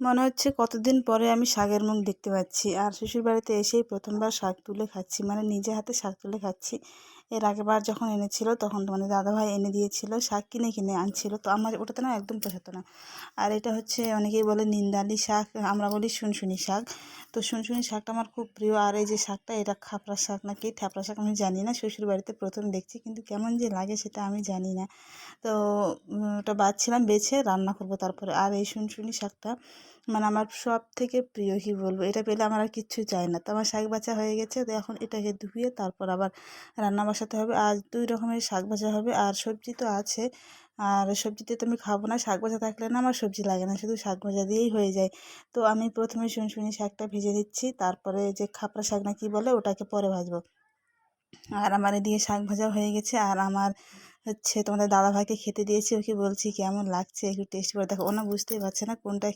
মনে হচ্ছে কতদিন পরে আমি শাকের মুখ দেখতে পাচ্ছি। আর শ্বশুরবাড়িতে এসেই প্রথমবার শাক তুলে খাচ্ছি, মানে নিজে হাতে শাক তুলে খাচ্ছি। এর আগেরবার যখন এনেছিল তখন তোমাদের দাদাভাই এনে দিয়েছিল, শাক কিনে কিনে আনছিল, তো আমার ওটাতে না একদম পোষাত না। আর এটা হচ্ছে অনেকেই বলে নিন্দালি শাক, আমরা বলি শুনশুনি শাক। তো শুনশুনি শাকটা আমার খুব প্রিয়। আর এই যে শাকটা, এটা খাপরা শাক নাকি থ্যাপড়া শাক আমি জানি না, শ্বশুরবাড়িতে প্রথম দেখছি, কিন্তু কেমন যে লাগে সেটা আমি জানি না। তো ওটা বাছছিলাম, বেছে রান্না করব তারপরে। আর এই শুনশুনি শাকটা মানে আমার সব থেকে প্রিয়, কী বলবো, এটা পেলে আমার আর কিচ্ছু চাই না। তো আমার শাক বাছা হয়ে গেছে, তো এখন এটাকে ধুয়ে তারপর আবার রান্না বসাতে হবে। আর 2 রকমের শাক ভাজা হবে, আর সবজি তো আছে। আর সবজিতে তো আমি খাবো না, শাক ভাজা থাকলে না আমার সবজি লাগে না, শুধু শাক ভাজা দিয়েই হয়ে যায়। তো আমি প্রথমে শুনশুনি শাকটা ভেজে দিচ্ছি, তারপরে যে খাপরা শাক না কি বলে ওটাকে পরে ভাজবো। আর আমার এদিকে শাক ভাজা হয়ে গেছে। আর আমার হচ্ছে তোমাদের দাদাভাইকে খেতে দিয়েছি, ওকে বলছি কেমন লাগছে একটু টেস্ট করে দেখো। ও না বুঝতেই পারছে না কোনটা